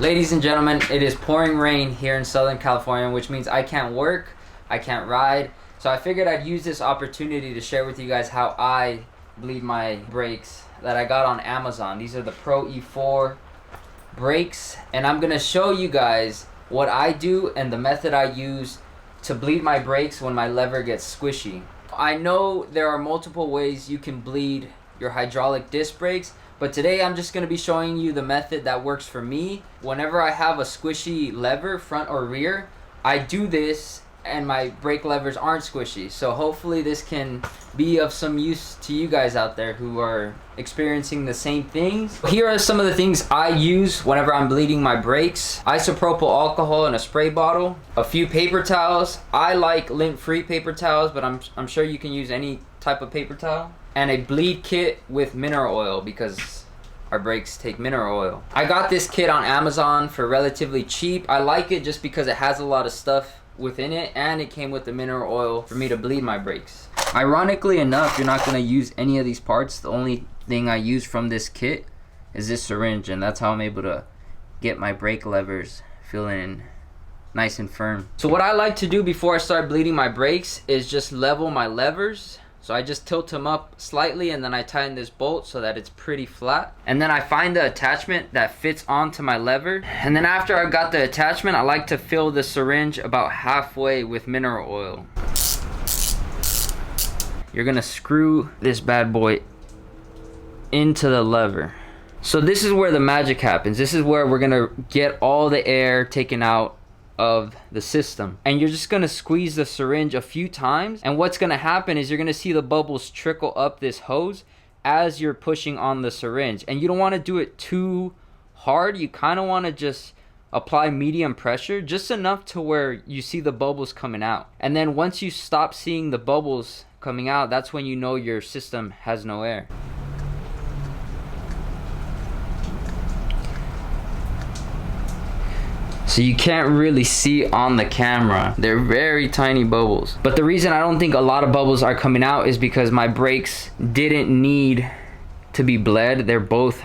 Ladies and gentlemen, it is pouring rain here in Southern California, which means I can't work, I can't ride. So I figured I'd use this opportunity to share with you guys how I bleed my brakes that I got on Amazon. These are the Pro E4 brakes, and I'm gonna show you guys what I do and the method I use to bleed my brakes when my lever gets squishy. I know there are multiple ways you can bleed your hydraulic disc brakes, but today I'm just going to be showing you the method that works for me. Whenever I have a squishy lever, front or rear, I do this and my brake levers aren't squishy. So hopefully this can be of some use to you guys out there who are experiencing the same things. Here are some of the things I use whenever I'm bleeding my brakes. Isopropyl alcohol in a spray bottle, a few paper towels. I like lint-free paper towels, but I'm sure you can use any type of paper towel. And a bleed kit with mineral oil because our brakes take mineral oil. I got this kit on Amazon for relatively cheap. I like it just because it has a lot of stuff within it, and it came with the mineral oil for me to bleed my brakes. Ironically enough, you're not going to use any of these parts. The only thing I use from this kit is this syringe, and that's how I'm able to get my brake levers feeling nice and firm. So what I like to do before I start bleeding my brakes is just level my levers. So I just tilt them up slightly, and then I tighten this bolt so that it's pretty flat. And then I find the attachment that fits onto my lever. And then after I've got the attachment, I like to fill the syringe about halfway with mineral oil. You're gonna screw this bad boy into the lever. So this is where the magic happens. This is where we're gonna get all the air taken out of the system, and you're just gonna squeeze the syringe a few times, and what's gonna happen is you're gonna see the bubbles trickle up this hose as you're pushing on the syringe. And you don't want to do it too hard. You kind of want to just apply medium pressure, just enough to where you see the bubbles coming out. And then once you stop seeing the bubbles coming out, that's when you know your system has no air. So you can't really see on the camera. They're very tiny bubbles. But the reason I don't think a lot of bubbles are coming out is because my brakes didn't need to be bled. They're both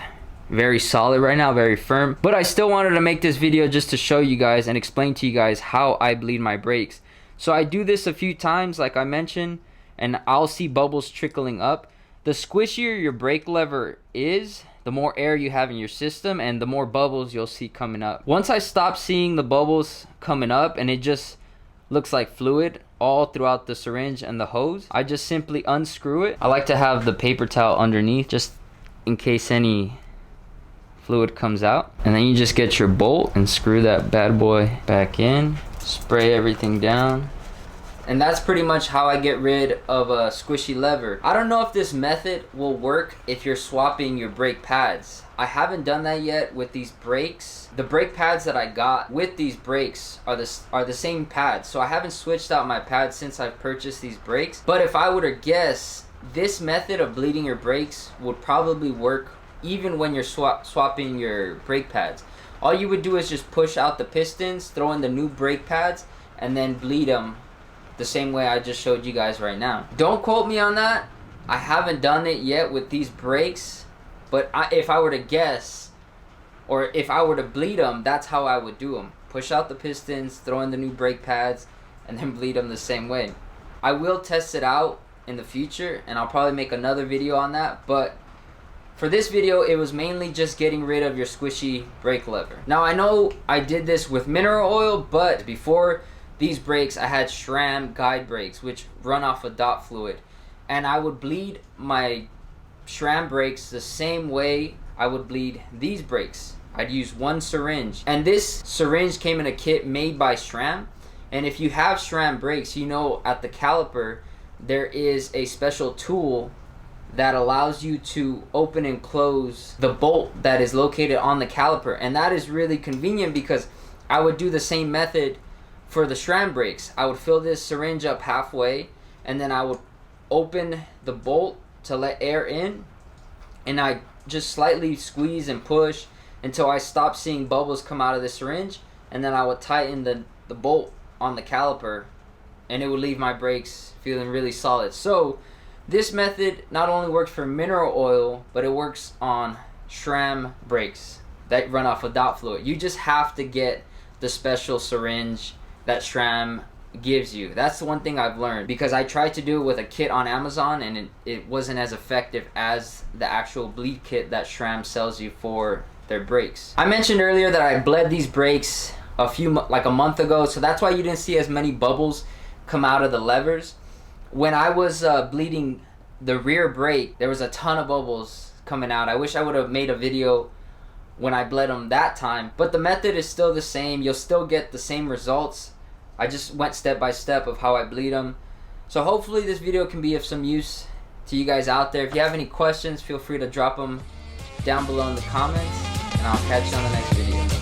very solid right now, very firm. But I still wanted to make this video just to show you guys and explain to you guys how I bleed my brakes. So I do this a few times like I mentioned, and I'll see bubbles trickling up. The squishier your brake lever is, the more air you have in your system, and the more bubbles you'll see coming up. Once I stop seeing the bubbles coming up and it just looks like fluid all throughout the syringe and the hose, I just simply unscrew it. I like to have the paper towel underneath just in case any fluid comes out. And then you just get your bolt and screw that bad boy back in, spray everything down. And that's pretty much how I get rid of a squishy lever. I don't know if this method will work if you're swapping your brake pads. I haven't done that yet with these brakes. The brake pads that I got with these brakes are the same pads. So I haven't switched out my pads since I've purchased these brakes. But if I were to guess, this method of bleeding your brakes would probably work even when you're swapping your brake pads. All you would do is just push out the pistons, throw in the new brake pads, and then bleed them the same way I just showed you guys right now. Don't quote me on that. I haven't done it yet with these brakes, but if I were to guess, or if I were to bleed them, that's how I would do them. Push out the pistons, throw in the new brake pads, and then bleed them the same way. I will test it out in the future, and I'll probably make another video on that, but for this video, it was mainly just getting rid of your squishy brake lever. Now I know I did this with mineral oil, but before these brakes I had SRAM guide brakes, which run off of dot fluid, and I would bleed my SRAM brakes the same way I would bleed these brakes. I'd use one syringe, and this syringe came in a kit made by SRAM. And if you have SRAM brakes, you know at the caliper there is a special tool that allows you to open and close the bolt that is located on the caliper, and that is really convenient because I would do the same method for the SRAM brakes. I would fill this syringe up halfway, and then I would open the bolt to let air in, and I just slightly squeeze and push until I stop seeing bubbles come out of the syringe, and then I would tighten the bolt on the caliper, and it would leave my brakes feeling really solid. So this method not only works for mineral oil, but it works on SRAM brakes. that run off of dot fluid. You just have to get the special syringe that SRAM gives you. That's the one thing I've learned, because I tried to do it with a kit on Amazon and it wasn't as effective as the actual bleed kit that SRAM sells you for their brakes. I mentioned earlier that I bled these brakes like a month ago, so that's why you didn't see as many bubbles come out of the levers. When I was bleeding the rear brake, there was a ton of bubbles coming out. I wish I would have made a video when I bled them that time, but the method is still the same. You'll still get the same results. I just went step by step of how I bleed them. So hopefully this video can be of some use to you guys out there. If you have any questions, feel free to drop them down below in the comments, and I'll catch you on the next video.